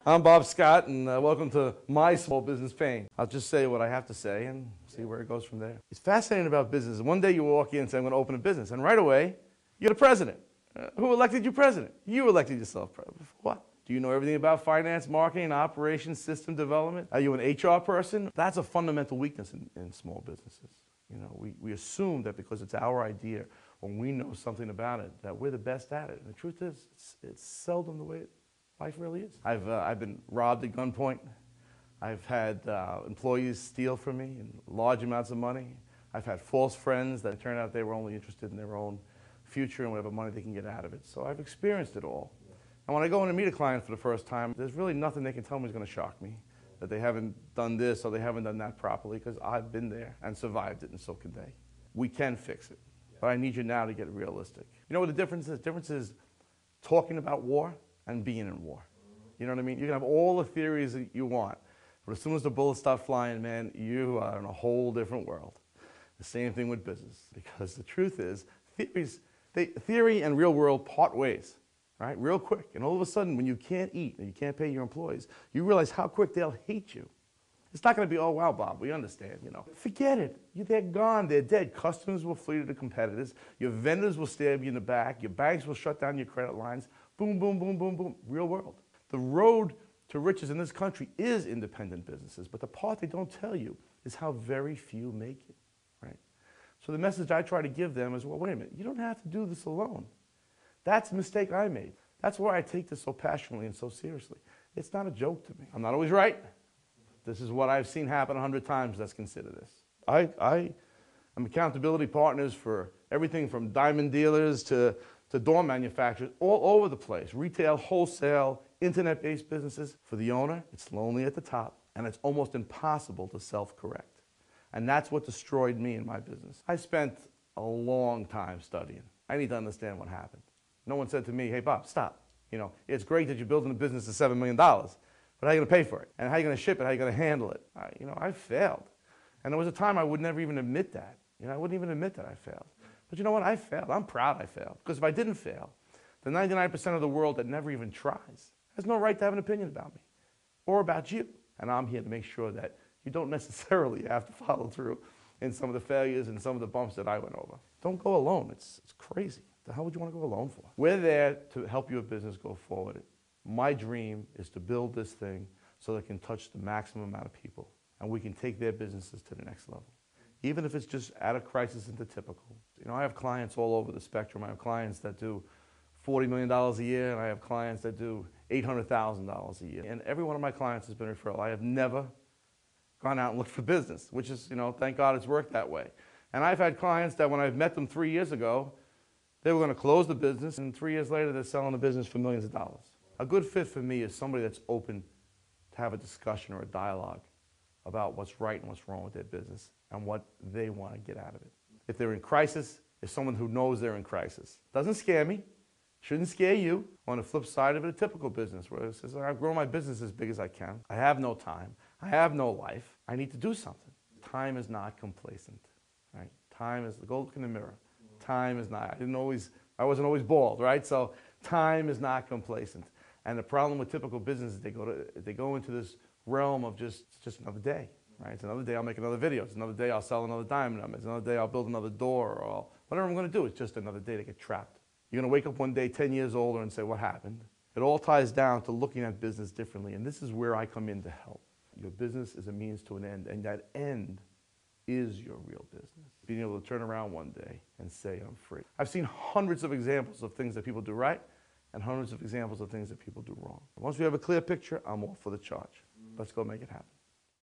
I'm Bob Scott, and welcome to my small business pain. I'll just say what I have to say and see where it goes from there. It's fascinating about business. One day you walk in and say, I'm going to open a business, and right away, you're the president. Who elected you president? You elected yourself president. What? Do you know everything about finance, marketing, operations, system development? Are you an HR person? That's a fundamental weakness in small businesses. You know, we assume that because it's our idea, when we know something about it, that we're the best at it. And the truth is, it's seldom the way life really is. I've been robbed at gunpoint. I've had employees steal from me in large amounts of money. I've had false friends that turned out they were only interested in their own future and whatever money they can get out of it. So I've experienced it all. And when I go in to meet a client for the first time, there's really nothing they can tell me is going to shock me, that they haven't done this or they haven't done that properly, because I've been there and survived it, and so can they. We can fix it, but I need you now to get realistic. You know what the difference is? The difference is talking about war and being in war. You know what I mean? You can have all the theories that you want, but as soon as the bullets start flying, man, you are in a whole different world. The same thing with business, because the truth is, theory and real world part ways, right? Real quick. And all of a sudden, when you can't eat and you can't pay your employees, you realize how quick they'll hate you. It's not going to be, oh, wow, Bob, we understand, you know. Forget it. They're gone. They're dead. Customers will flee to the competitors. Your vendors will stab you in the back. Your banks will shut down your credit lines. Boom, boom, boom, boom, boom. Real world. The road to riches in this country is independent businesses, but the part they don't tell you is how very few make it, right? So the message I try to give them is, well, wait a minute, you don't have to do this alone. That's a mistake I made. That's why I take this so passionately and so seriously. It's not a joke to me. I'm not always right. This is what I've seen happen 100 times. Let's consider this. I'm accountability partners for everything from diamond dealers to door manufacturers all over the place. Retail, wholesale, internet-based businesses. For the owner, it's lonely at the top, and it's almost impossible to self-correct. And that's what destroyed me in my business. I spent a long time studying. I need to understand what happened. No one said to me, hey, Bob, stop. You know, it's great that you're building a business of $7 million, but how are you going to pay for it? And how are you going to ship it? How are you going to handle it? I failed. And there was a time I would never even admit that. I wouldn't even admit that I failed. But you know what? I failed. I'm proud I failed. Because if I didn't fail, the 99% of the world that never even tries has no right to have an opinion about me or about you. And I'm here to make sure that you don't necessarily have to follow through in some of the failures and some of the bumps that I went over. Don't go alone. It's crazy. The hell would you want to go alone for? We're there to help your business go forward. My dream is to build this thing so that it can touch the maximum amount of people and we can take their businesses to the next level. Even if it's just out of crisis into typical. I have clients all over the spectrum. I have clients that do $40 million a year, and I have clients that do $800,000 a year. And every one of my clients has been a referral. I have never gone out and looked for business, which is, thank God it's worked that way. And I've had clients that when I've met them 3 years ago, they were going to close the business, and 3 years later they're selling the business for millions of dollars. A good fit for me is somebody that's open to have a discussion or a dialogue about what's right and what's wrong with their business and what they want to get out of it. If they're in crisis, it's someone who knows they're in crisis. Doesn't scare me, shouldn't scare you. On the flip side of it, a typical business where it says, I've grown my business as big as I can. I have no time. I have no life. I need to do something. Time is not complacent, right? Time is, go look in the mirror. Time is not, I wasn't always bald, right? So time is not complacent. And the problem with typical businesses, they go into this realm of just another day, right? It's another day I'll make another video. It's another day I'll sell another diamond. It's another day I'll build another door, or whatever I'm going to do. It's just another day to get trapped. You're going to wake up one day 10 years older and say, what happened? It all ties down to looking at business differently, and this is where I come in to help. Your business is a means to an end, and that end is your real business. Being able to turn around one day and say, I'm free. I've seen hundreds of examples of things that people do right and hundreds of examples of things that people do wrong. Once we have a clear picture, I'm all for the charge. Let's go make it happen.